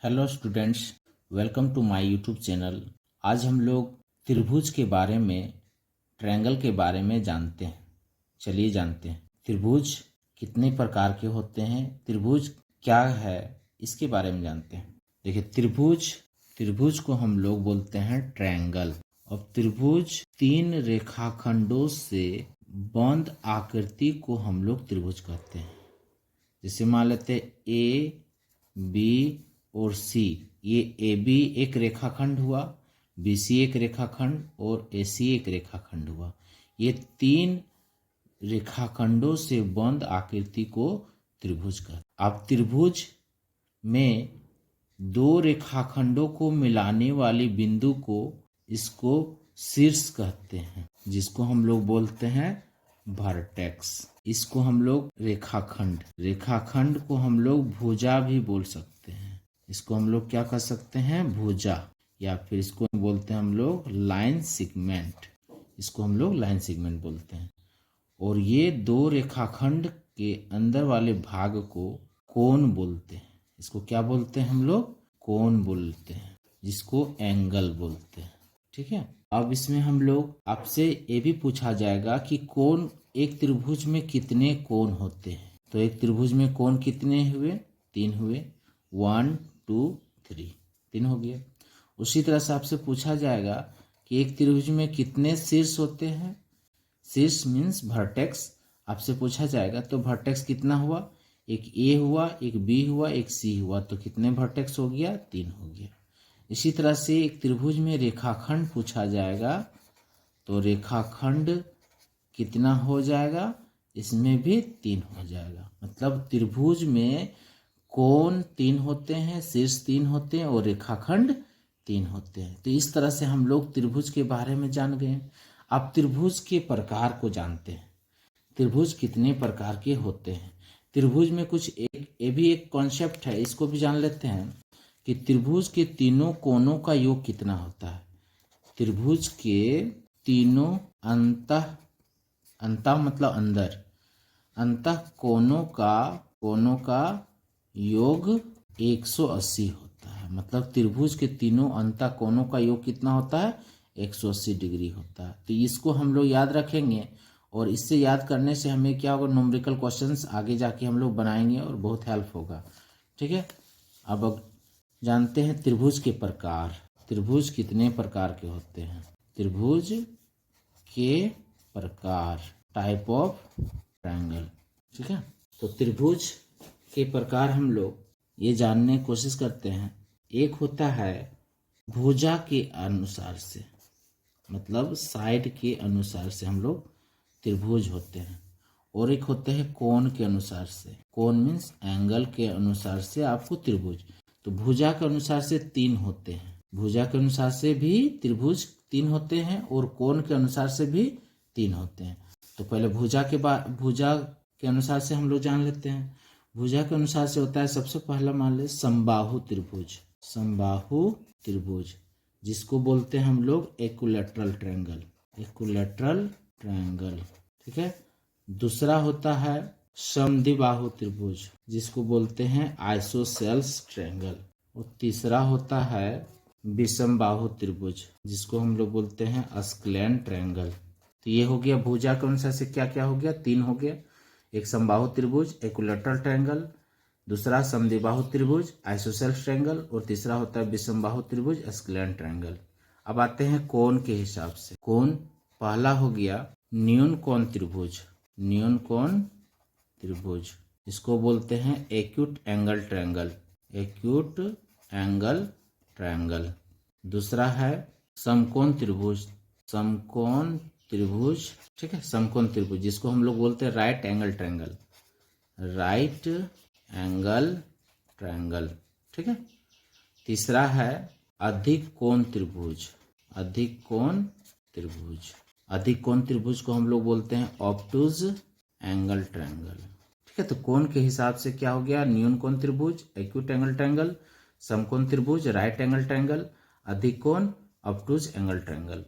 Hello students, welcome to my YouTube channel. आज हम लोग त्रिभुज के बारे में, ट्रायंगल के बारे में जानते हैं। चलिए जानते हैं त्रिभुज कितने प्रकार के होते हैं, त्रिभुज क्या है, इसके बारे में जानते हैं। देखिए, त्रिभुज को हम लोग बोलते हैं ट्रायंगल। और त्रिभुज तीन रेखाखंडों से बंद आकृति को हम लोग त्रिभुज कहते हैं। जैसे मान लेते हैं ए, बी और सी। ये ए बी एक रेखाखंड हुआ, बी सी एक रेखाखंड और ए सी एक रेखाखंड हुआ। ये तीन रेखाखंडों से बंद आकृति को त्रिभुज कहते हैं। अब त्रिभुज में दो रेखाखंडों को मिलाने वाली बिंदु को इसको शीर्ष कहते हैं, जिसको हम लोग बोलते हैं वर्टेक्स। इसको हम लोग रेखाखंड को हम लोग भुजा भी बोल सकते हैं। इसको हम लोग क्या कह सकते हैं, भुजा, या फिर इसको बोलते हैं हम लोग लाइन सेगमेंट। इसको हम लोग लाइन सेगमेंट बोलते हैं। और ये दो रेखाखंड के अंदर वाले भाग को कोण बोलते हैं। इसको क्या बोलते हैं हम लोग, कोण बोलते हैं, जिसको एंगल बोलते हैं। ठीक है। अब इसमें हम लोग आपसे ये भी पूछा जाएगा कि कोण, एक त्रिभुज में कितने कोण होते हैं। तो एक त्रिभुज में कोण कितने हुए, तीन हुए। 1 2 3, तीन हो गया। उसी तरह से आपसे पूछा जाएगा कि एक त्रिभुज में कितने शीर्ष होते हैं। शीर्ष मीन्स वर्टेक्स आपसे पूछा जाएगा। तो वर्टेक्स कितना हुआ, एक ए हुआ, एक बी हुआ, एक सी हुआ। तो कितने वर्टेक्स हो गया, तीन हो गया। इसी तरह से एक त्रिभुज में रेखाखंड पूछा जाएगा। तो रेखाखंड कितना हो जाएगा, इसमें भी तीन हो जाएगा। मतलब त्रिभुज में कोण तीन होते हैं, शीर्ष तीन होते हैं और रेखाखंड तीन होते हैं। तो इस तरह से हम लोग त्रिभुज के बारे में जान गए। अब त्रिभुज के प्रकार को जानते हैं। त्रिभुज कितने प्रकार के होते हैं। त्रिभुज में कुछ ये भी एक कॉन्सेप्ट है, इसको भी जान लेते हैं कि त्रिभुज के तीनों कोणों का योग कितना होता है। त्रिभुज के तीनों अंतः मतलब अंदर, अंतः कोणों का योग 180 होता है। मतलब त्रिभुज के तीनों अंतः कोणों का योग कितना होता है, 180 डिग्री होता है। तो इसको हम लोग याद रखेंगे और इससे याद करने से हमें क्या होगा, न्यूमेरिकल क्वेश्चंस आगे जाके हम लोग बनाएंगे और बहुत हेल्प होगा। ठीक है। अब जानते हैं त्रिभुज के प्रकार। त्रिभुज कितने प्रकार के होते हैं। त्रिभुज के प्रकार, टाइप ऑफ ट्रायंगल। ठीक है। तो त्रिभुज के प्रकार हम लोग ये जानने की कोशिश करते हैं। एक होता है भुजा के अनुसार से, मतलब साइड के अनुसार से हम लोग त्रिभुज होते हैं। और एक होते हैं कोण के अनुसार से। कोण मीन्स एंगल के अनुसार से आपको त्रिभुज। तो भुजा के अनुसार से तीन होते हैं। भुजा के अनुसार से भी त्रिभुज तीन होते हैं और कोण के अनुसार से भी तीन होते हैं। तो पहले भुजा के अनुसार से हम लोग जान लेते हैं। भुजा के अनुसार से होता है, सबसे पहला मान ले समबाहु त्रिभुज। समबाहु त्रिभुज जिसको बोलते हैं हम लोग इक्विलैटरल ट्रायंगल। Equilateral triangle. ठीक है। दूसरा होता है समद्विबाहु त्रिभुज, जिसको बोलते हैं आइसोसेल्स ट्रायंगल। और तीसरा होता है विषमबाहु त्रिभुज, जिसको हम लोग बोलते हैं अस्क्लेन ट्रायंगल। तो ये हो गया भुजा के अनुसार से क्या क्या हो गया, तीन हो गया। एक समबाहु त्रिभुज इक्विलैटरल ट्रायंगल, दूसरा समद्विबाहु त्रिभुज आइसोसेल्स ट्रायंगल, और तीसरा होता है विषमबाहु त्रिभुज अस्क्लेन ट्रायंगल। अब आते हैं कोण के हिसाब से। कोण पहला हो गया न्यून कोण त्रिभुज। न्यून कोण त्रिभुज इसको बोलते हैं acute angle triangle. Acute angle triangle. दूसरा है समकोण त्रिभुज। समकोण त्रिभुज। ठीक है। समकोण त्रिभुज जिसको हम लोग बोलते हैं right angle triangle. Right angle triangle. ठीक है। तीसरा है अधिक कोण त्रिभुज। अधिक कोण त्रिभुज। अधिक कोण त्रिभुज को हम लोग बोलते हैं ऑब्टूज एंगल ट्रायंगल। ठीक है। तो कोण के हिसाब से क्या हो गया, न्यून कोण त्रिभुज, एक्यूट एंगल ट्रायंगल, समकोण त्रिभुज, राइट एंगल ट्रायंगल, अधिक कोण, ऑब्टूज एंगल ट्रायंगल।